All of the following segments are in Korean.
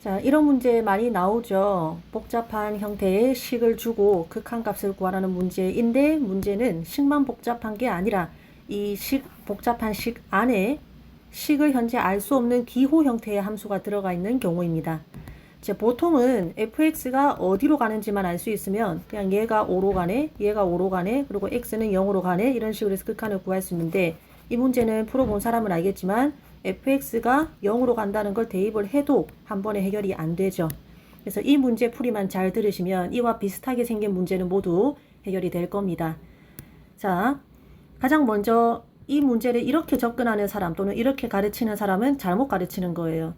자, 이런 문제 많이 나오죠. 복잡한 형태의 식을 주고 극한값을 구하라는 문제인데 문제는 식만 복잡한 게 아니라 이 복잡한 식 안에 식을 현재 알 수 없는 기호 형태의 함수가 들어가 있는 경우입니다. 이제 보통은 fx가 어디로 가는지만 알 수 있으면 그냥 얘가 5로 가네, 얘가 5로 가네, 그리고 x는 0으로 가네 이런 식으로 해서 극한을 구할 수 있는데 이 문제는 풀어본 사람은 알겠지만 fx가 0으로 간다는 걸 대입을 해도 한 번에 해결이 안 되죠. 그래서 이 문제 풀이만 잘 들으시면 이와 비슷하게 생긴 문제는 모두 해결이 될 겁니다. 자, 가장 먼저 이 문제를 이렇게 접근하는 사람 또는 이렇게 가르치는 사람은 잘못 가르치는 거예요.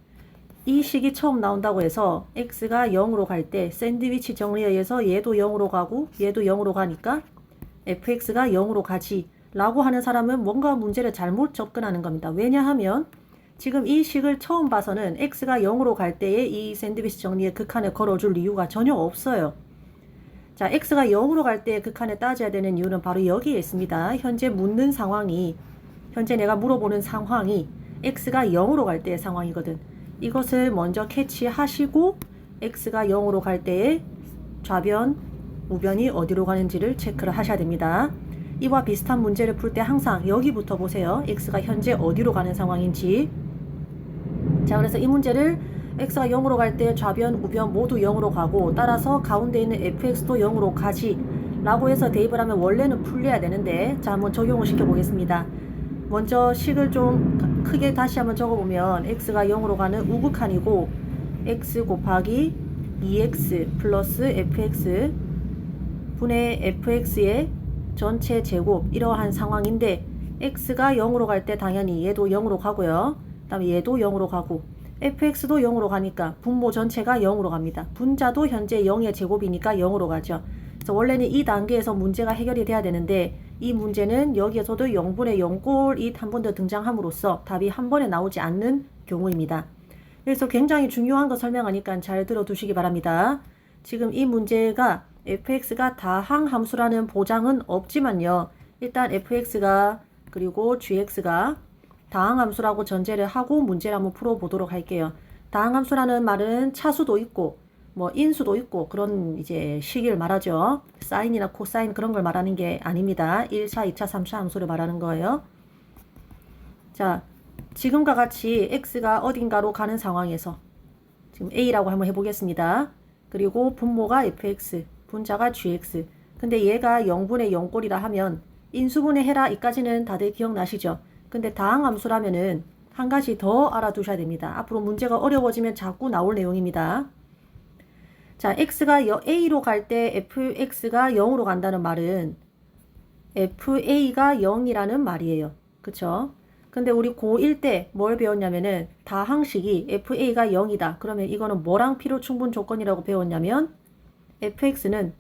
이 식이 처음 나온다고 해서 x가 0으로 갈 때 샌드위치 정리에 의해서 얘도 0으로 가고 얘도 0으로 가니까 fx가 0으로 가지 라고 하는 사람은 뭔가 문제를 잘못 접근하는 겁니다. 왜냐하면 지금 이 식을 처음 봐서는 x가 0으로 갈 때에 이 샌드위치 정리의 극한을 걸어줄 이유가 전혀 없어요. 자, x가 0으로 갈 때의 극한을 따져야 되는 이유는 바로 여기에 있습니다. 현재 묻는 상황이, 현재 내가 물어보는 상황이 x가 0으로 갈 때의 상황이거든. 이것을 먼저 캐치하시고 x가 0으로 갈 때의 좌변, 우변이 어디로 가는지를 체크를 하셔야 됩니다. 이와 비슷한 문제를 풀 때 항상 여기부터 보세요. x가 현재 어디로 가는 상황인지. 자, 그래서 이 문제를 x가 0으로 갈 때 좌변, 우변 모두 0으로 가고 따라서 가운데 있는 fx도 0으로 가지 라고 해서 대입을 하면 원래는 풀려야 되는데 자, 한번 적용을 시켜 보겠습니다. 먼저 식을 좀 크게 다시 한번 적어보면 x가 0으로 가는 우극한이고 x 곱하기 2x 플러스 fx 분의 fx의 전체 제곱 이러한 상황인데 x가 0으로 갈 때 당연히 얘도 0으로 가고요. 그 다음에 얘도 0으로 가고 fx도 0으로 가니까 분모 전체가 0으로 갑니다. 분자도 현재 0의 제곱이니까 0으로 가죠. 그래서 원래는 이 단계에서 문제가 해결이 돼야 되는데 이 문제는 여기에서도 0분의 0꼴이 한 번 더 등장함으로써 답이 한 번에 나오지 않는 경우입니다. 그래서 굉장히 중요한 거 설명하니까 잘 들어두시기 바랍니다. 지금 이 문제가 fx가 다항 함수라는 보장은 없지만요. 일단 fx가 그리고 gx가 다항 함수라고 전제를 하고 문제를 한번 풀어보도록 할게요. 다항 함수라는 말은 차수도 있고 뭐 인수도 있고 그런 이제 식을 말하죠. 사인이나 코사인 그런 걸 말하는 게 아닙니다. 1차, 2차, 3차 함수를 말하는 거예요. 자, 지금과 같이 x가 어딘가로 가는 상황에서 지금 a라고 한번 해보겠습니다. 그리고 분모가 fx, 분자가 gx. 근데 얘가 0분의 0꼴이라 하면 인수분해 해라 이까지는 다들 기억나시죠? 근데 다항 함수라면은 한 가지 더 알아두셔야 됩니다. 앞으로 문제가 어려워지면 자꾸 나올 내용입니다. 자, x가 a로 갈 때 fx가 0으로 간다는 말은 fa가 0이라는 말이에요. 그쵸? 근데 우리 고1 때 뭘 배웠냐면은 다항식이 fa가 0이다. 그러면 이거는 뭐랑 필요 충분 조건이라고 배웠냐면 fx는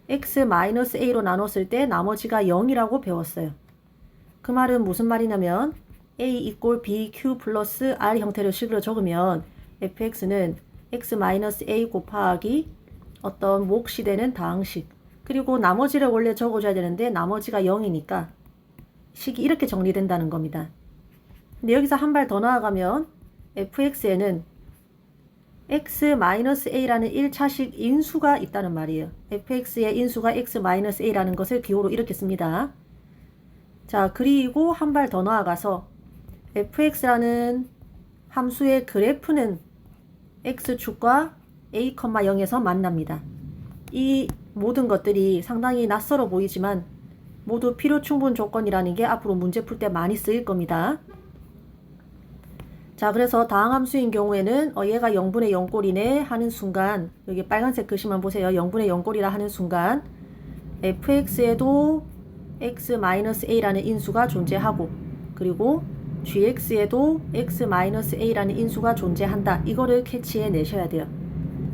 x-a로 나눴을 때 나머지가 0이라고 배웠어요. 그 말은 무슨 말이냐면 a equal bq 플러스 r 형태로 식으로 적으면 fx는 x-a 곱하기 어떤 몫이 되는 다항식 그리고 나머지를 원래 적어줘야 되는데 나머지가 0이니까 식이 이렇게 정리된다는 겁니다. 근데 여기서 한 발 더 나아가면 fx에는 x-a라는 1차식 인수가 있다는 말이에요. fx의 인수가 x-a라는 것을 기호로 이렇게 씁니다. 자, 그리고 한 발 더 나아가서 fx라는 함수의 그래프는 x축과 a, 0에서 만납니다. 이 모든 것들이 상당히 낯설어 보이지만 모두 필요 충분 조건이라는 게 앞으로 문제 풀 때 많이 쓰일 겁니다. 자, 그래서 다항함수인 경우에는 얘가 0분의 0꼴이네 하는 순간 여기 빨간색 글씨만 보세요. 0분의 0꼴이라 하는 순간 fx에도 x-a라는 인수가 존재하고 그리고 gx에도 x-a라는 인수가 존재한다. 이거를 캐치해 내셔야 돼요.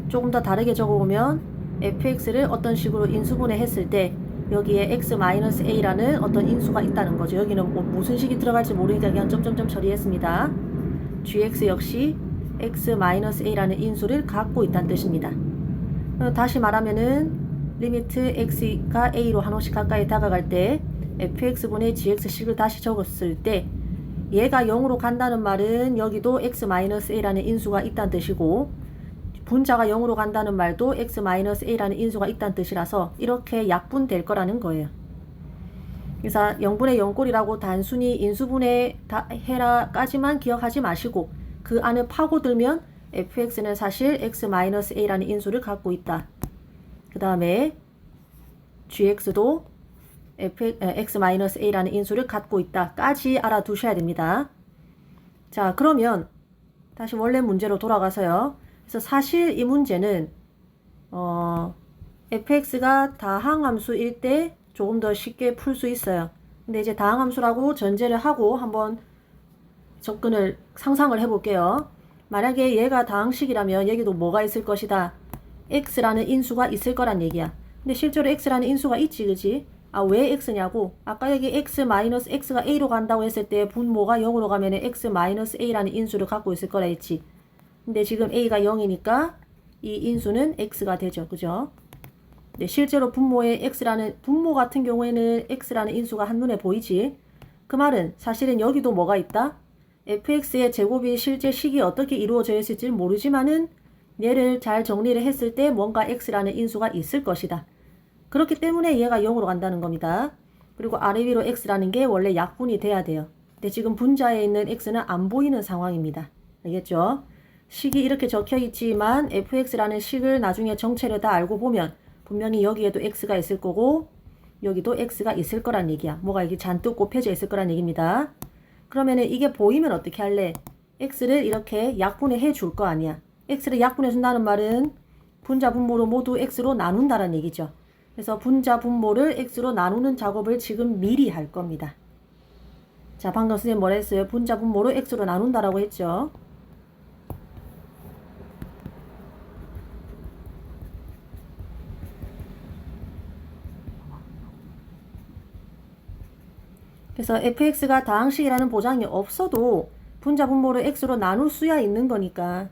조금 더 다르게 적어보면 fx를 어떤 식으로 인수분해 했을 때 여기에 x-a라는 어떤 인수가 있다는 거죠. 여기는 뭐 무슨 식이 들어갈지 모르니까 그냥 점점점 처리했습니다. gx 역시 x-a라는 인수를 갖고 있다는 뜻입니다. 다시 말하면은 리미트 x가 a로 한 호씩 가까이 다가갈 때 fx분의 gx식을 다시 적었을 때 얘가 0으로 간다는 말은 여기도 x-a라는 인수가 있다는 뜻이고, 분자가 0으로 간다는 말도 x-a라는 인수가 있다는 뜻이라서 이렇게 약분될 거라는 거예요. 그래서 0분의 0꼴이라고 단순히 인수분해 해라까지만 기억하지 마시고 그 안을 파고들면 fx는 사실 x-a라는 인수를 갖고 있다. 그 다음에 gx도 x-a라는 인수를 갖고 있다까지 알아두셔야 됩니다. 자, 그러면 다시 원래 문제로 돌아가서요. 그래서 사실 이 문제는 fx가 다항함수일 때 조금 더 쉽게 풀 수 있어요. 근데 이제 다항함수라고 전제를 하고 한번 접근을 상상을 해볼게요. 만약에 얘가 다항식이라면 여기도 뭐가 있을 것이다. x라는 인수가 있을 거란 얘기야. 근데 실제로 x라는 인수가 있지, 그지? 아, 왜 x냐고? 아까 여기 x-x가 a로 간다고 했을 때 분모가 0으로 가면 x-a라는 인수를 갖고 있을 거라 했지. 근데 지금 a가 0이니까 이 인수는 x가 되죠. 그죠? 네, 실제로 분모의 분모 같은 경우에는 x라는 인수가 한눈에 보이지. 그 말은 사실은 여기도 뭐가 있다? fx의 제곱이 실제 식이 어떻게 이루어져 있을지 모르지만은 얘를 잘 정리를 했을 때 뭔가 x라는 인수가 있을 것이다. 그렇기 때문에 얘가 0으로 간다는 겁니다. 그리고 아래 위로 x라는 게 원래 약분이 돼야 돼요. 근데 지금 분자에 있는 x는 안 보이는 상황입니다. 알겠죠? 식이 이렇게 적혀 있지만 fx라는 식을 나중에 정체를 다 알고 보면 분명히 여기에도 x가 있을 거고 여기도 x가 있을 거란 얘기야. 뭐가 이게 잔뜩 곱해져 있을 거란 얘기입니다. 그러면은 이게 보이면 어떻게 할래? x를 이렇게 약분해 줄 거 아니야. x를 약분해 준다는 말은 분자 분모로 모두 x로 나눈다는 얘기죠. 그래서 분자 분모를 x로 나누는 작업을 지금 미리 할 겁니다. 자, 방금 선생님 뭐라 했어요? 분자 분모로 x로 나눈다라고 했죠. 그래서 fx가 다항식이라는 보장이 없어도 분자 분모를 x로 나눌 수야 있는 거니까.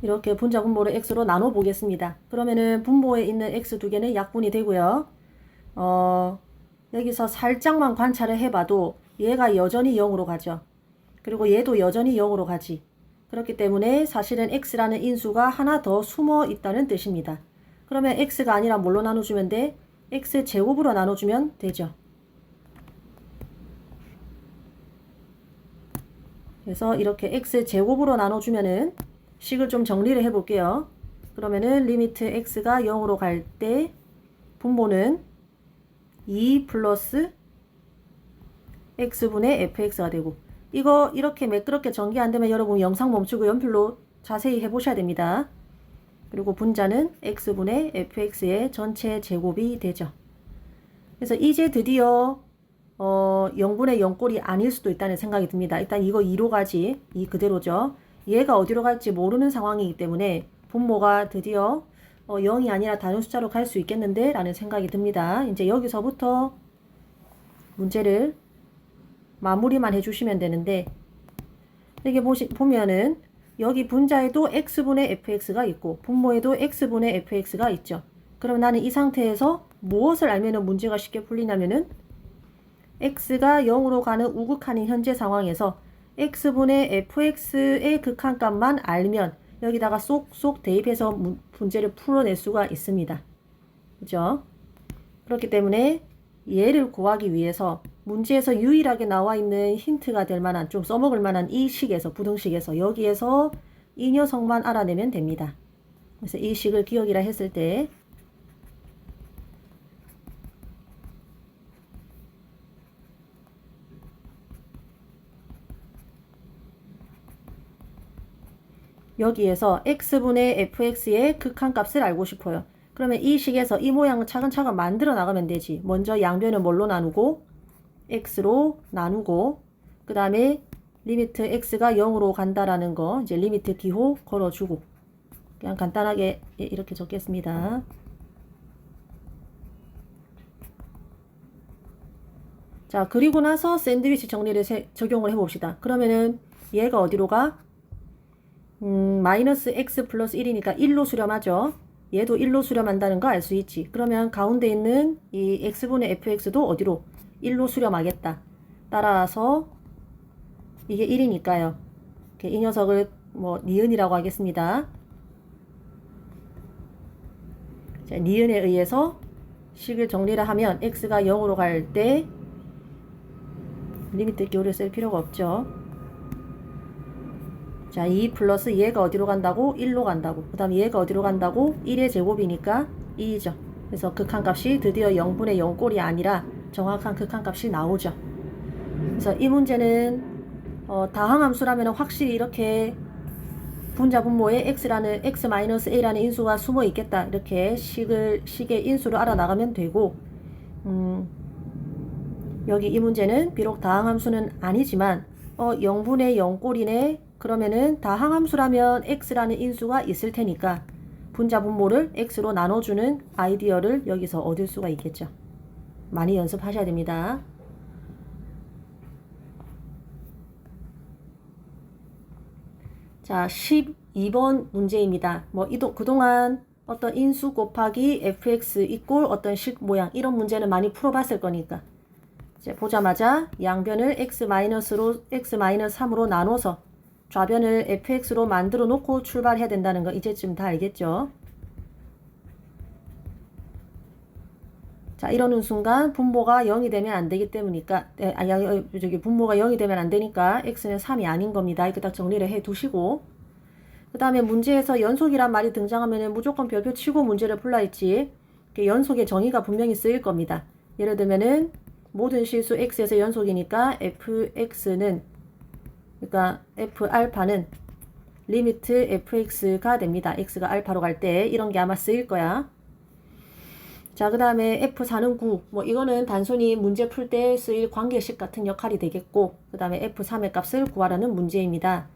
이렇게 분자 분모를 x로 나눠 보겠습니다. 그러면은 분모에 있는 x 두 개는 약분이 되고요. 여기서 살짝만 관찰을 해봐도 얘가 여전히 0으로 가죠. 그리고 얘도 여전히 0으로 가지. 그렇기 때문에 사실은 x라는 인수가 하나 더 숨어 있다는 뜻입니다. 그러면 x가 아니라 뭘로 나눠주면 돼? x제곱으로 나눠주면 되죠. 그래서 이렇게 x제곱으로 나눠주면은 식을 좀 정리를 해볼게요. 그러면은 리미트 x가 0으로 갈 때 분모는 2 플러스 x분의 fx가 되고, 이거 이렇게 매끄럽게 전개 안 되면 여러분 영상 멈추고 연필로 자세히 해보셔야 됩니다. 그리고 분자는 x분의 fx의 전체 제곱이 되죠. 그래서 이제 드디어 0분의 0꼴이 아닐 수도 있다는 생각이 듭니다. 일단 이거 2로 가지, 이 그대로죠. 얘가 어디로 갈지 모르는 상황이기 때문에 분모가 드디어 0이 아니라 다른 숫자로 갈 수 있겠는데 라는 생각이 듭니다. 이제 여기서부터 문제를 마무리만 해주시면 되는데, 이게 보면은 여기 분자에도 x분의 fx가 있고 분모에도 x분의 fx가 있죠. 그럼 나는 이 상태에서 무엇을 알면 문제가 쉽게 풀리냐면은 x가 0으로 가는 우극한인 현재 상황에서 x분의 fx의 극한값만 알면 여기다가 쏙쏙 대입해서 문제를 풀어낼 수가 있습니다. 그죠? 그렇기 때문에 얘를 구하기 위해서 문제에서 유일하게 나와 있는 힌트가 될 만한, 좀 써먹을 만한 이 식에서, 부등식에서 여기에서 이 녀석만 알아내면 됩니다. 그래서 이 식을 기억이라 했을 때 여기에서 x분의 fx의 극한값을 알고 싶어요. 그러면 이 식에서 이 모양을 차근차근 만들어 나가면 되지. 먼저 양변을 뭘로 나누고 x로 나누고, 그 다음에 리미트 x가 0으로 간다라는 거 이제 리미트 기호 걸어주고, 그냥 간단하게 이렇게 적겠습니다. 자, 그리고 나서 샌드위치 정리를 적용을 해봅시다. 그러면은 얘가 어디로 가? 마이너스 x 플러스 1이니까 1로 수렴하죠. 얘도 1로 수렴한다는 거 알 수 있지. 그러면 가운데 있는 이 x분의 fx도 어디로? 1로 수렴하겠다. 따라서 이게 1이니까요. 이 녀석을 뭐 니은이라고 하겠습니다. 자, 니은에 의해서 식을 정리를 하면 x가 0으로 갈 때 리미트 기호를 쓸 필요가 없죠. 자, 2 플러스 얘가 어디로 간다고? 1로 간다고. 그 다음에 얘가 어디로 간다고? 1의 제곱이니까 2죠. 그래서 극한값이 드디어 0분의 0꼴이 아니라 정확한 극한값이 나오죠. 그래서 이 문제는 다항함수라면 확실히 이렇게 분자 분모에 x라는 x-a라는 인수가 숨어 있겠다. 이렇게 식의 인수를 알아나가면 되고, 여기 이 문제는 비록 다항함수는 아니지만 0분의 0꼴이네. 그러면은 다항함수라면 x라는 인수가 있을 테니까 분자 분모를 x로 나눠주는 아이디어를 여기서 얻을 수가 있겠죠. 많이 연습하셔야 됩니다. 자, 12번 문제입니다. 그동안 어떤 인수 곱하기 fx 이꼴 어떤 식 모양 이런 문제는 많이 풀어봤을 거니까. 이제 보자마자 양변을 x-3으로 나눠서 좌변을 fx로 만들어 놓고 출발해야 된다는 거 이제쯤 다 알겠죠? 자, 이러는 순간 분모가 0이 되면 안 되기 때문이니까 분모가 0이 되면 안 되니까 x는 3이 아닌 겁니다. 이렇게 딱 정리를 해 두시고, 그 다음에 문제에서 연속이란 말이 등장하면 무조건 별표 치고 문제를 풀라 했지. 연속의 정의가 분명히 쓰일 겁니다. 예를 들면은 모든 실수 x에서 연속이니까 fx는, 그러니까 f알파는 리미트 fx가 됩니다. x가 알파로 갈 때 이런 게 아마 쓰일 거야. 자, 그 다음에 f4는 9. 이거는 단순히 문제 풀 때 쓰일 관계식 같은 역할이 되겠고, 그 다음에 f3의 값을 구하라는 문제입니다.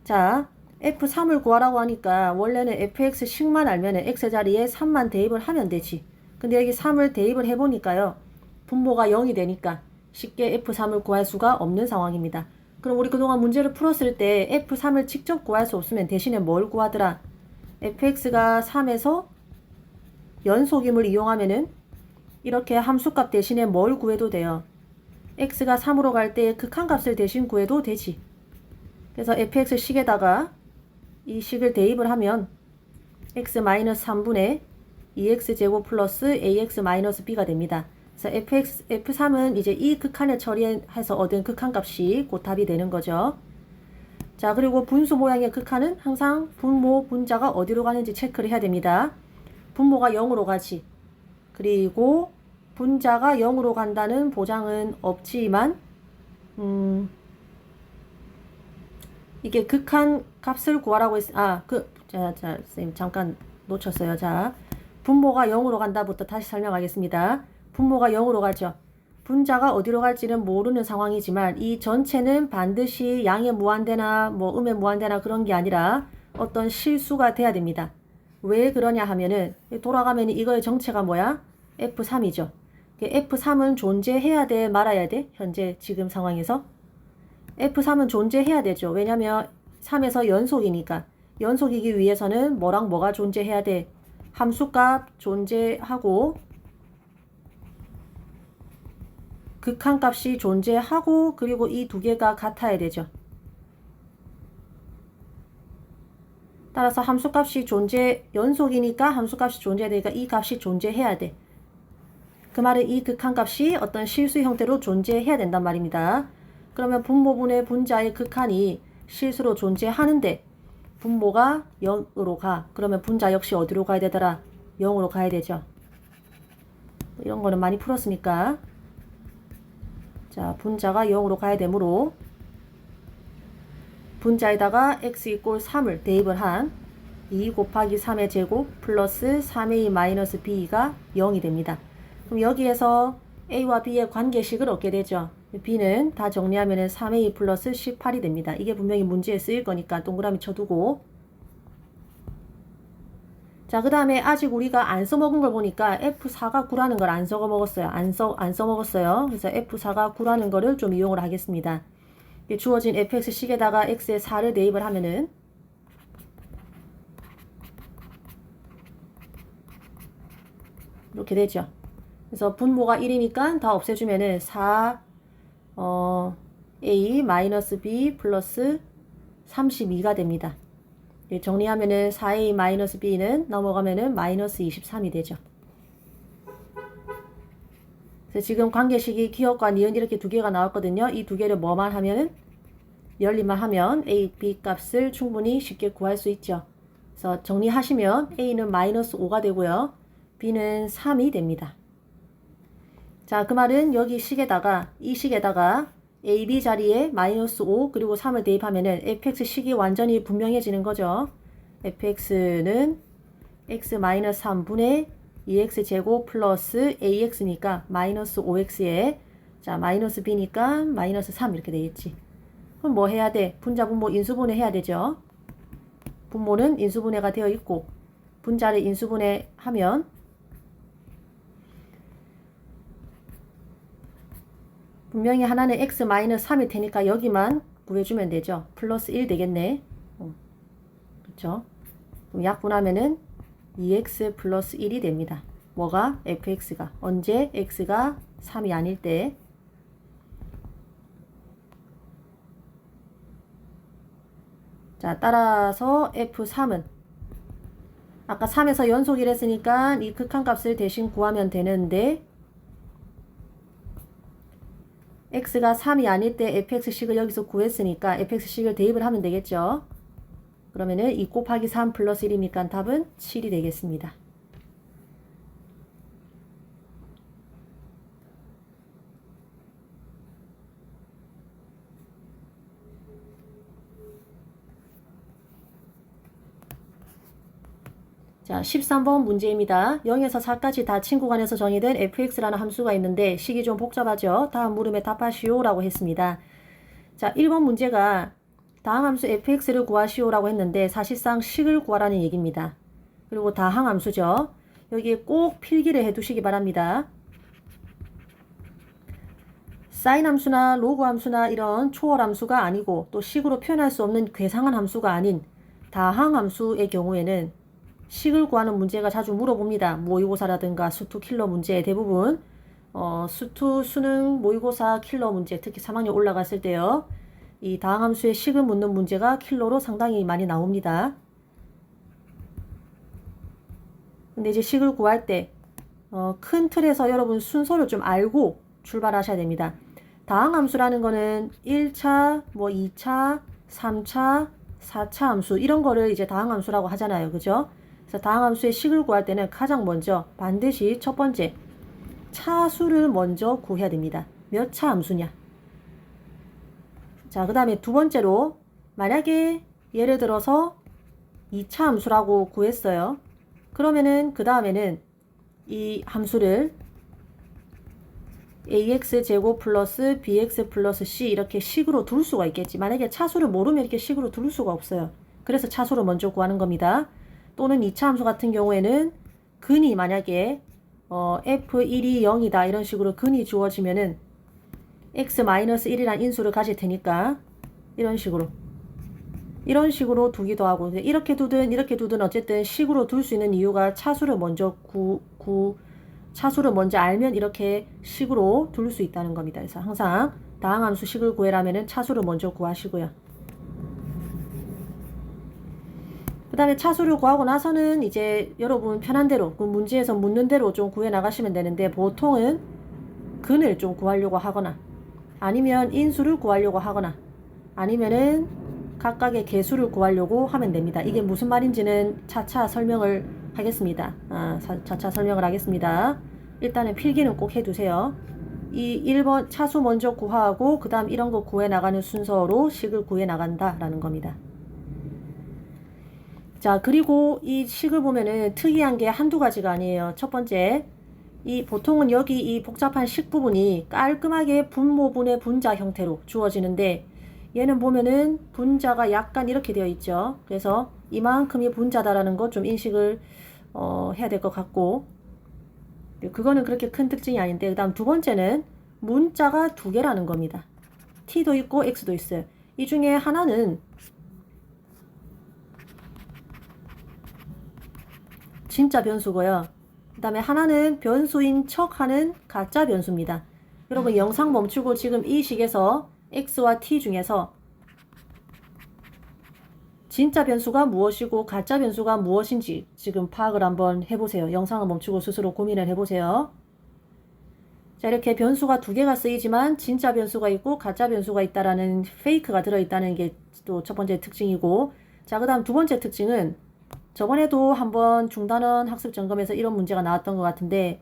자, f3을 구하라고 하니까 원래는 fx식만 알면은 x 자리에 3만 대입을 하면 되지. 근데 여기 3을 대입을 해보니까요, 분모가 0이 되니까 쉽게 f3을 구할 수가 없는 상황입니다. 그럼 우리 그동안 문제를 풀었을 때 f3을 직접 구할 수 없으면 대신에 뭘 구하더라? fx가 3에서 연속임을 이용하면은 이렇게 함수값 대신에 뭘 구해도 돼요. x가 3으로 갈 때 극한값을 대신 구해도 되지. 그래서 fx식에다가 이 식을 대입을 하면 x-3분의 2x제곱 플러스 ax-b가 됩니다. 그래서 f3은 이제 이 극한을 처리해서 얻은 극한값이 곧 답이 되는 거죠. 자, 그리고 분수 모양의 극한은 항상 분모, 분자가 어디로 가는지 체크를 해야 됩니다. 분모가 0으로 가지. 그리고 분자가 0으로 간다는 보장은 없지만 이게 극한 값을 구하라고 선생님 잠깐 놓쳤어요. 자, 분모가 0으로 간다부터 다시 설명하겠습니다. 분모가 0으로 가죠. 분자가 어디로 갈지는 모르는 상황이지만 이 전체는 반드시 양의 무한대나 음의 무한대나 그런 게 아니라 어떤 실수가 돼야 됩니다. 왜 그러냐 하면은 돌아가면 이거의 정체가 뭐야? f3이죠. f3은 존재해야 돼, 말아야 돼? 현재 지금 상황에서 f3은 존재해야 되죠. 왜냐면 3에서 연속이니까. 연속이기 위해서는 뭐랑 뭐가 존재해야 돼? 함수값 존재하고 극한값이 존재하고, 그리고 이 두 개가 같아야 되죠. 따라서 함수값이 연속이니까 함수값이 존재되니까 이 값이 존재해야 돼. 그 말은 이 극한값이 어떤 실수 형태로 존재해야 된단 말입니다. 그러면 분모분의 분자의 극한이 실수로 존재하는데 분모가 0으로 가. 그러면 분자 역시 어디로 가야 되더라? 0으로 가야 되죠. 이런 거는 많이 풀었으니까. 자, 분자가 0으로 가야 되므로 분자에다가 x 이꼴 3을 대입을 한 2 곱하기 3의 제곱 플러스 3a 마이너스 b가 0이 됩니다. 그럼 여기에서 a와 b의 관계식을 얻게 되죠. b는 다 정리하면 3a 플러스 18이 됩니다. 이게 분명히 문제에 쓰일 거니까 동그라미 쳐두고, 자, 그 다음에 아직 우리가 안 써먹은 걸 보니까 F4가 9라는 걸 안 써먹었어요. 안 써먹었어요. 그래서 F4가 9라는 거를 좀 이용을 하겠습니다. 주어진 fx식에다가 x에 4를 대입을 하면은 이렇게 되죠. 그래서 분모가 1이니까 다 없애주면은 4 a 마이너스 b 플러스 32가 됩니다. 정리하면은 4a 마이너스 b는 넘어가면은 마이너스 23이 되죠. 그래서 지금 관계식이 기억과 니은 이렇게 두 개가 나왔거든요. 이 두 개를 뭐만 하면은 열림만 하면 a, b 값을 충분히 쉽게 구할 수 있죠. 그래서 정리하시면 a는 마이너스 5가 되고요. b는 3이 됩니다. 자, 그 말은 여기 식에다가 이 식에다가 a, b 자리에 마이너스 5 그리고 3을 대입하면은 fx식이 완전히 분명해지는 거죠. fx는 x 마이너스 3분의 2x제곱 플러스 ax니까 마이너스 5x에 자 마이너스 b니까 마이너스 3 이렇게 되겠지. 그럼 뭐 해야 돼? 분자 분모 인수분해 해야 되죠. 분모는 인수분해가 되어 있고 분자를 인수분해 하면 분명히 하나는 x 마이너스 3일 테니까 여기만 구해주면 되죠. 플러스 1 되겠네. 그렇죠? 그럼 약분하면은 2x 플러스 1이 됩니다. 뭐가? fx가. 언제? x가 3이 아닐 때. 자, 따라서 f3은 아까 3에서 연속이라 했으니까 이 극한값을 대신 구하면 되는데 x가 3이 아닐 때 fx식을 여기서 구했으니까 fx식을 대입을 하면 되겠죠. 그러면은 2 곱하기 3 플러스 1이니까 답은 7이 되겠습니다. 자, 13번 문제입니다. 0에서 4까지 다 친구 간에서 정의된 fx라는 함수가 있는데 식이 좀 복잡하죠. 다음 물음에 답하시오 라고 했습니다. 자, 1번 문제가 다항 함수 fx를 구하시오 라고 했는데 사실상 식을 구하라는 얘기입니다. 그리고 다항 함수죠. 여기에 꼭 필기를 해 두시기 바랍니다. 사인 함수나 로그 함수나 이런 초월 함수가 아니고 또 식으로 표현할 수 없는 괴상한 함수가 아닌 다항 함수의 경우에는 식을 구하는 문제가 자주 물어봅니다. 모의고사라든가 수투 킬러 문제 대부분 수투, 수능, 모의고사 킬러 문제 특히 3학년 올라갔을 때요. 이 다항함수의 식을 묻는 문제가 킬러로 상당히 많이 나옵니다. 근데 이제 식을 구할 때 큰 틀에서 여러분 순서를 좀 알고 출발하셔야 됩니다. 다항함수라는 거는 1차, 뭐 2차, 3차, 4차 함수 이런 거를 이제 다항함수라고 하잖아요. 그죠? 그래서 다항함수의 식을 구할 때는 가장 먼저 반드시 첫 번째 차수를 먼저 구해야 됩니다. 몇 차 함수냐. 자, 그 다음에 두 번째로 만약에 예를 들어서 2차 함수라고 구했어요. 그러면은 그 다음에는 이 함수를 ax제곱 플러스 bx 플러스 c 이렇게 식으로 둘 수가 있겠지. 만약에 차수를 모르면 이렇게 식으로 둘 수가 없어요. 그래서 차수를 먼저 구하는 겁니다. 또는 2차 함수 같은 경우에는 근이 만약에 f1이 0이다 이런 식으로 근이 주어지면은 x-1이란 인수를 가질 테니까 이런 식으로 두기도 하고 이렇게 두든 어쨌든 식으로 둘 수 있는 이유가 차수를 먼저 차수를 먼저 알면 이렇게 식으로 둘 수 있다는 겁니다. 그래서 항상 다항함수 식을 구해라면은 차수를 먼저 구하시고요. 그 다음에 차수를 구하고 나서는 이제 여러분 편한 대로 그 문제에서 묻는 대로 좀 구해 나가시면 되는데 보통은 근을 좀 구하려고 하거나 아니면 인수를 구하려고 하거나 아니면은 각각의 개수를 구하려고 하면 됩니다. 이게 무슨 말인지는 차차 설명을 하겠습니다. 차차 설명을 하겠습니다. 일단은 필기는 꼭 해두세요. 이 1번 차수 먼저 구하고 그 다음 이런 거 구해 나가는 순서로 식을 구해 나간다 라는 겁니다. 자, 그리고 이 식을 보면은 특이한 게 한두 가지가 아니에요. 첫 번째, 보통은 여기 이 복잡한 식 부분이 깔끔하게 분모분의 분자 형태로 주어지는데 얘는 보면은 분자가 약간 이렇게 되어 있죠. 그래서 이만큼이 분자다라는 거 좀 인식을 해야 될 것 같고 그거는 그렇게 큰 특징이 아닌데 그 다음 두 번째는 문자가 두 개라는 겁니다. t도 있고 x도 있어요. 이 중에 하나는 진짜 변수고요. 그 다음에 하나는 변수인 척하는 가짜 변수입니다. 여러분 영상 멈추고 지금 이 식에서 x와 t 중에서 진짜 변수가 무엇이고 가짜 변수가 무엇인지 지금 파악을 한번 해보세요. 영상을 멈추고 스스로 고민을 해보세요. 자, 이렇게 변수가 두 개가 쓰이지만 진짜 변수가 있고 가짜 변수가 있다라는 페이크가 들어있다는 게 또 첫 번째 특징이고, 자, 그 다음 두 번째 특징은 저번에도 한번 중단원 학습 점검에서 이런 문제가 나왔던 것 같은데,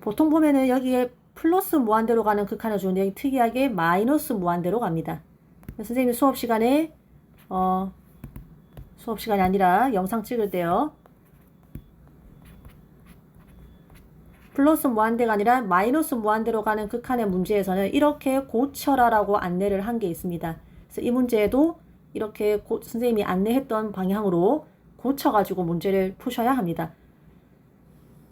보통 보면은 여기에 플러스 무한대로 가는 극한을 주는데 여기 특이하게 마이너스 무한대로 갑니다. 선생님이 수업 시간에 수업 시간이 아니라 영상 찍을 때요, 플러스 무한대가 아니라 마이너스 무한대로 가는 극한의 문제에서는 이렇게 고쳐라라고 안내를 한 게 있습니다. 그래서 이 문제에도 이렇게 선생님이 안내했던 방향으로 고쳐가지고 문제를 푸셔야 합니다.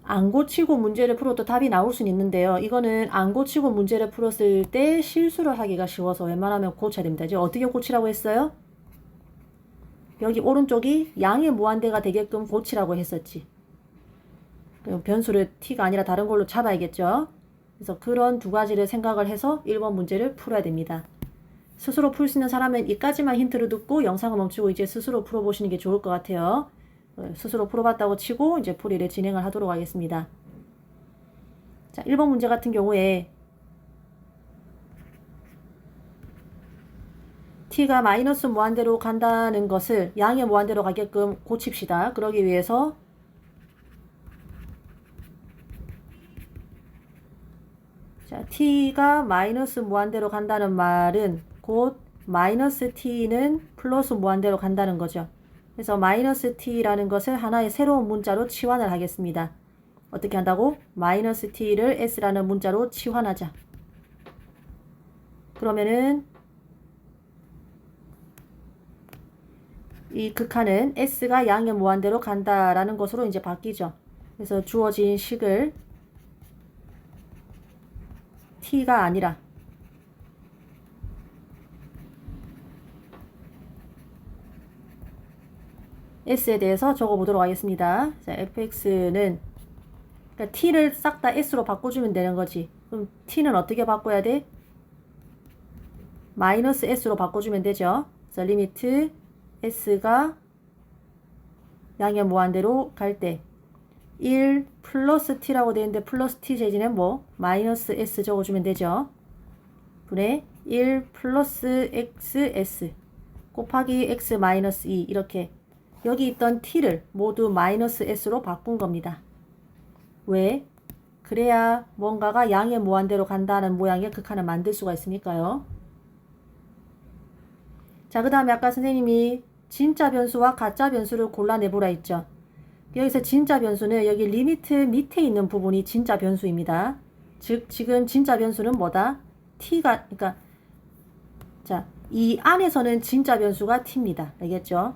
안 고치고 문제를 풀어도 답이 나올 수는 있는데요. 이거는 안 고치고 문제를 풀었을 때 실수를 하기가 쉬워서 웬만하면 고쳐야 됩니다. 이제 어떻게 고치라고 했어요? 여기 오른쪽이 양의 무한대가 되게끔 고치라고 했었지. 변수를 t가 아니라 다른 걸로 잡아야겠죠. 그래서 그런 두 가지를 생각을 해서 1번 문제를 풀어야 됩니다. 스스로 풀 수 있는 사람은 이까지만 힌트를 듣고 영상을 멈추고 이제 스스로 풀어보시는 게 좋을 것 같아요. 스스로 풀어봤다고 치고 이제 풀이를 진행을 하도록 하겠습니다. 자, 1번 문제 같은 경우에 t가 마이너스 무한대로 간다는 것을 양의 무한대로 가게끔 고칩시다. 그러기 위해서 자, t가 마이너스 무한대로 간다는 말은 곧 마이너스 t는 플러스 무한대로 간다는 거죠. 그래서 마이너스 t라는 것을 하나의 새로운 문자로 치환을 하겠습니다. 어떻게 한다고? 마이너스 t를 s라는 문자로 치환하자. 그러면은 이 극한은 s가 양의 무한대로 간다라는 것으로 이제 바뀌죠. 그래서 주어진 식을 t가 아니라 s에 대해서 적어보도록 하겠습니다. 자, fx는 그러니까 t를 싹 다 s로 바꿔주면 되는 거지. 그럼 t는 어떻게 바꿔야 돼? 마이너스 s로 바꿔주면 되죠. 그래서 리미트 s가 양의 무한대로 갈 때 1 플러스 t라고 되어 있는데 플러스 t 제지는 뭐? 마이너스 s 적어주면 되죠. 분의 1 플러스 xs 곱하기 x 마이너스 2 이렇게 여기 있던 t를 모두 마이너스 s로 바꾼 겁니다. 왜? 그래야 뭔가가 양의 무한대로 간다는 모양의 극한을 만들 수가 있으니까요. 자, 그 다음에 아까 선생님이 진짜 변수와 가짜 변수를 골라내보라 했죠. 여기서 진짜 변수는 여기 리미트 밑에 있는 부분이 진짜 변수입니다. 즉 지금 진짜 변수는 뭐다? t가 그러니까 자, 이 안에서는 진짜 변수가 t입니다. 알겠죠?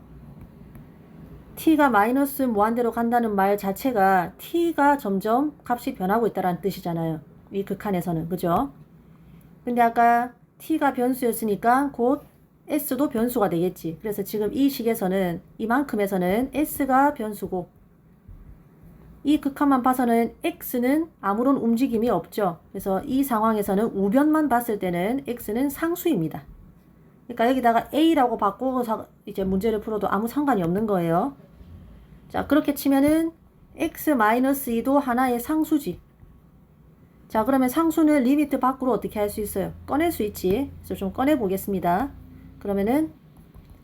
t가 마이너스 무한대로 간다는 말 자체가 t가 점점 값이 변하고 있다는 뜻이잖아요. 이 극한에서는. 그죠? 근데 아까 t가 변수였으니까 곧 s도 변수가 되겠지. 그래서 지금 이 식에서는 이만큼에서는 s가 변수고 이 극한만 봐서는 x는 아무런 움직임이 없죠. 그래서 이 상황에서는 우변만 봤을 때는 x는 상수입니다. 그러니까 여기다가 a라고 바꾸고서 이제 문제를 풀어도 아무 상관이 없는 거예요. 자, 그렇게 치면은 x-2도 하나의 상수지. 자, 그러면 상수는 리미트 밖으로 어떻게 할 수 있어요? 꺼낼 수 있지. 그래서 좀 꺼내 보겠습니다. 그러면은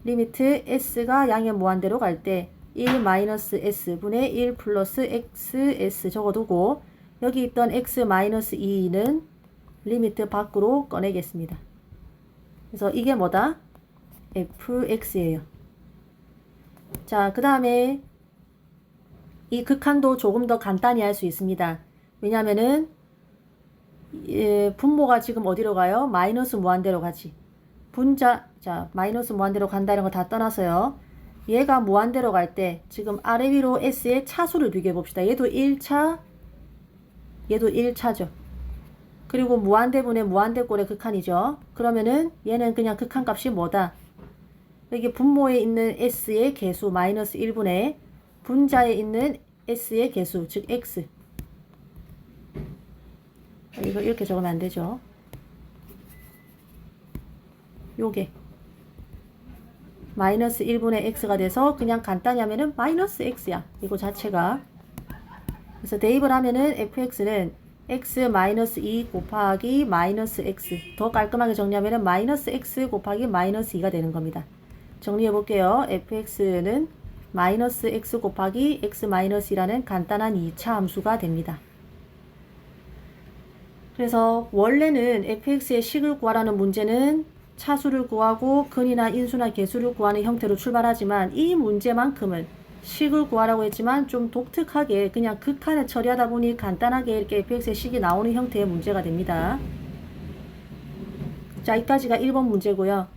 리미트 s가 양의 무한대로 갈 때 1-s 분의 1 플러스 xs 적어두고 여기 있던 x-2는 리미트 밖으로 꺼내겠습니다. 그래서 이게 뭐다? fx예요. 자, 그 다음에 이 극한도 조금 더 간단히 할 수 있습니다. 왜냐면은 분모가 지금 어디로 가요? 마이너스 무한대로 가지. 분자, 자, 마이너스 무한대로 간다는 거 다 떠나서요. 얘가 무한대로 갈 때 지금 아래 위로 s의 차수를 비교해 봅시다. 얘도 1차, 얘도 1차죠. 그리고 무한대분의 무한대꼴의 극한이죠. 그러면은 얘는 그냥 극한값이 뭐다? 여기 분모에 있는 s의 개수 마이너스 1분의 분자에 있는 s의 개수 즉 x. 이거 이렇게 적으면 안 되죠. 요게 마이너스 1분의 x가 돼서 그냥 간단히 하면은 마이너스 x야. 이거 자체가. 그래서 대입을 하면은 fx는 x 마이너스 2 곱하기 마이너스 x. 더 깔끔하게 정리하면은 마이너스 x 곱하기 마이너스 2가 되는 겁니다. 정리해 볼게요. fx는 마이너스 x 곱하기 x 마이너스 2라는 간단한 2차 함수가 됩니다. 그래서 원래는 fx의 식을 구하라는 문제는 차수를 구하고 근이나 인수나 개수를 구하는 형태로 출발하지만 이 문제만큼은 식을 구하라고 했지만 좀 독특하게 그냥 극한을 처리하다 보니 간단하게 이렇게 fx의 식이 나오는 형태의 문제가 됩니다. 자, 여기까지가 1번 문제고요.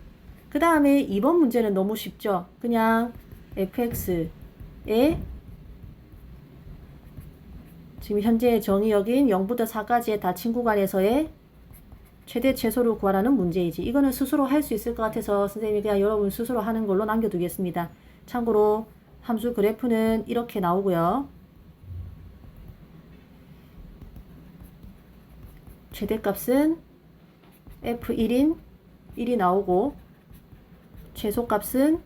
그 다음에 2번 문제는 너무 쉽죠. 그냥 fx의 지금 현재 정의역인 0부터 4까지의 닫힌 구간에서의 최대 최소를 구하라는 문제이지. 이거는 스스로 할 수 있을 것 같아서 선생님이 그냥 여러분 스스로 하는 걸로 남겨두겠습니다. 참고로 함수 그래프는 이렇게 나오고요. 최대값은 f1인 1이 나오고 최소값은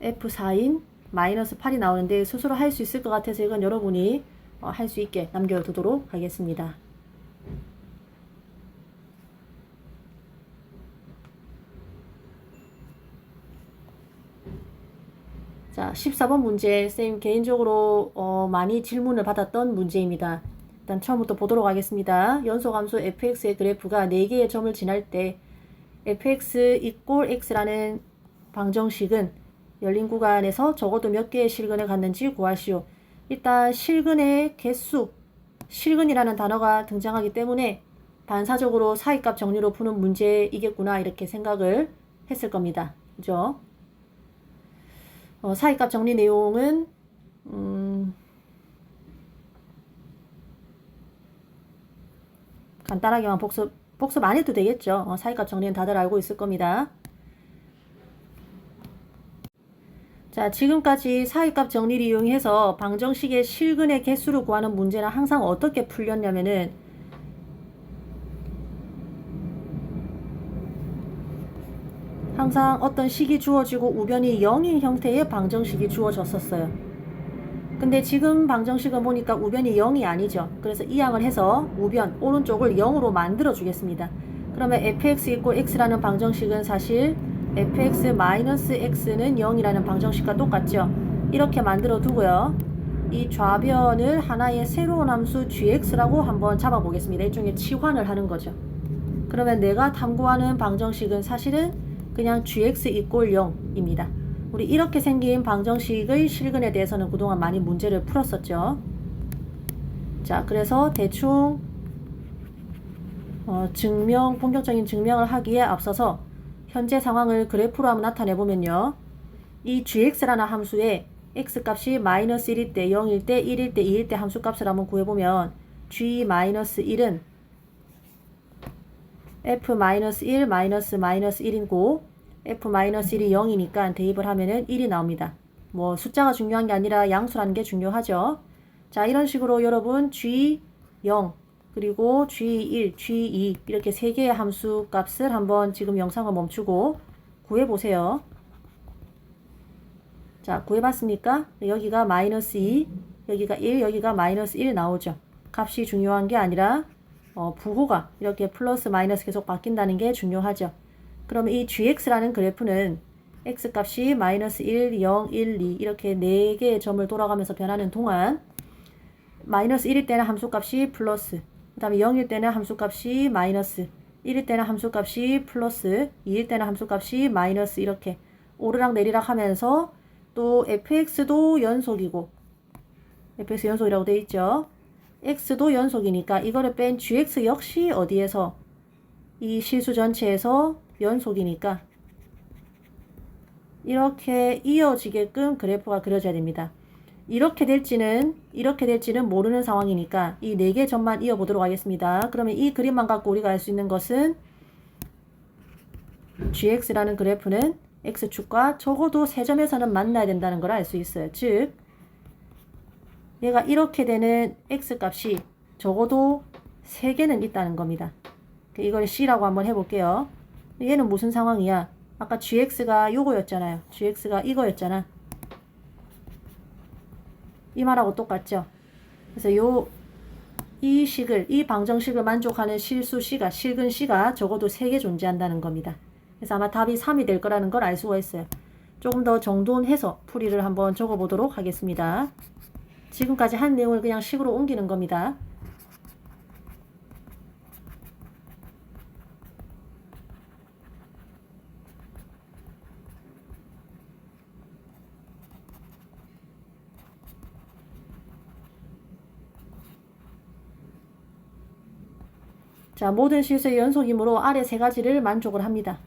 f4인 마이너스 8이 나오는데 스스로 할 수 있을 것 같아서 이건 여러분이 할 수 있게 남겨두도록 하겠습니다. 자, 14번 문제, 쌤 개인적으로 많이 질문을 받았던 문제입니다. 일단 처음부터 보도록 하겠습니다. 연소함수 fx의 그래프가 4개의 점을 지날 때 fx 이꼴 x라는 방정식은 열린 구간에서 적어도 몇 개의 실근을 갖는지 구하시오. 일단 실근의 개수, 실근이라는 단어가 등장하기 때문에 반사적으로 사이값 정리로 푸는 문제이겠구나 이렇게 생각을 했을 겁니다. 그죠? 사이값 정리 내용은 간단하게만 복습 안 해도 되겠죠. 사이값 정리는 다들 알고 있을 겁니다. 자, 지금까지 사이값 정리를 이용해서 방정식의 실근의 개수를 구하는 문제는 항상 어떻게 풀렸냐면은 항상 어떤 식이 주어지고 우변이 0인 형태의 방정식이 주어졌었어요. 근데 지금 방정식은 보니까 우변이 0이 아니죠. 그래서 이항을 해서 우변 오른쪽을 0으로 만들어 주겠습니다. 그러면 fx 이꼴 x라는 방정식은 사실 fx-x는 0이라는 방정식과 똑같죠. 이렇게 만들어 두고요. 이 좌변을 하나의 새로운 함수 gx라고 한번 잡아 보겠습니다. 일종의 치환을 하는 거죠. 그러면 내가 탐구하는 방정식은 사실은 그냥 gx 이꼴 0입니다. 우리 이렇게 생긴 방정식의 실근에 대해서는 그동안 많이 문제를 풀었었죠. 자, 그래서 대충 본격적인 증명을 하기에 앞서서 현재 상황을 그래프로 한번 나타내 보면요. 이 gx라는 함수에 x값이 마이너스 1일 때, 0일 때, 1일 때, 2일 때 함수값을 한번 구해보면 g-1은 f-1 -1이고 f-1이 0이니까 대입을 하면은 1이 나옵니다. 뭐 숫자가 중요한 게 아니라 양수라는 게 중요하죠. 자, 이런 식으로 여러분 g0 그리고 g1, g2 이렇게 세 개의 함수 값을 한번 지금 영상을 멈추고 구해보세요. 자, 구해봤습니까? 여기가 마이너스 2, 여기가 1, 여기가 마이너스 1 나오죠. 값이 중요한 게 아니라 부호가 이렇게 플러스 마이너스 계속 바뀐다는 게 중요하죠. 그러면 이 gx라는 그래프는 x값이 마이너스 1, 0, 1, 2 이렇게 4개의 점을 돌아가면서 변하는 동안 마이너스 1일 때는 함수값이 플러스, 그 다음에 0일 때는 함수값이 마이너스, 1일 때는 함수값이 플러스, 2일 때는 함수값이 마이너스 이렇게 오르락 내리락 하면서 또 fx도 연속이고 fx 연속이라고 되어 있죠. x도 연속이니까 이거를 뺀 gx 역시 어디에서 이 실수 전체에서 연속이니까 이렇게 이어지게끔 그래프가 그려져야 됩니다. 이렇게 될지는 모르는 상황이니까 이 4개 점만 이어보도록 하겠습니다. 그러면 이 그림만 갖고 우리가 알 수 있는 것은 gx라는 그래프는 x축과 적어도 3점에서는 만나야 된다는 걸 알 수 있어요. 즉 얘가 이렇게 되는 x값이 적어도 3개는 있다는 겁니다. 이걸 c라고 한번 해볼게요. 얘는 무슨 상황이야? 아까 gx가 요거였잖아요. gx가 이거였잖아. 이 말하고 똑같죠? 그래서 이 방정식을 만족하는 실수 c가, 실근 c가 적어도 3개 존재한다는 겁니다. 그래서 아마 답이 3이 될 거라는 걸 알 수가 있어요. 조금 더 정돈해서 풀이를 한번 적어보도록 하겠습니다. 지금까지 한 내용을 그냥 식으로 옮기는 겁니다. 자, 모든 실수의 연속이므로 아래 3가지를 만족을 합니다.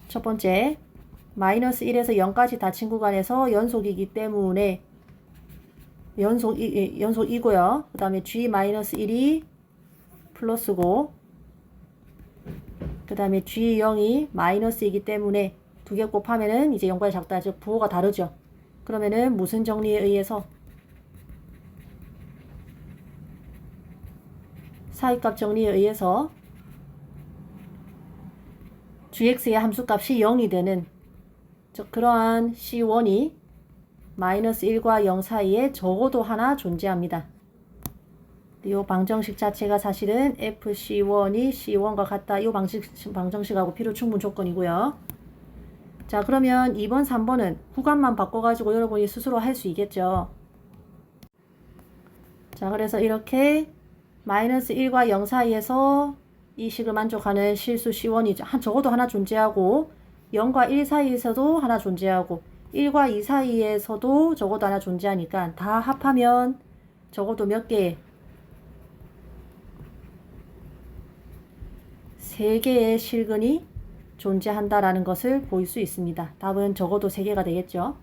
첫 번째, 마이너스 1에서 0까지 닫힌 구간에서 연속이기 때문에 연속이고요. 그 다음에 g-1이 플러스고 그 다음에 g0이 마이너스이기 때문에 2개 곱하면은 이제 0보다 작다. 즉 부호가 다르죠. 그러면은 무슨 정리에 의해서 사이값 정리에 의해서 gx의 함수값이 0이 되는, 즉 그러한 c1이 마이너스 1과 0 사이에 적어도 하나 존재합니다. 이 방정식 자체가 사실은 fc1이 c1과 같다. 이 방정식하고 필요 충분 조건이고요. 자, 그러면 2번, 3번은 구간만 바꿔가지고 여러분이 스스로 할 수 있겠죠. 자, 그래서 이렇게 마이너스 1과 0 사이에서 이 식을 만족하는 실수 c1이 적어도 하나 존재하고 0과 1 사이에서도 하나 존재하고 1과 2 사이에서도 적어도 하나 존재하니까 다 합하면 적어도 몇 개? 3개의 실근이 존재한다라는 것을 볼 수 있습니다. 답은 적어도 3개가 되겠죠.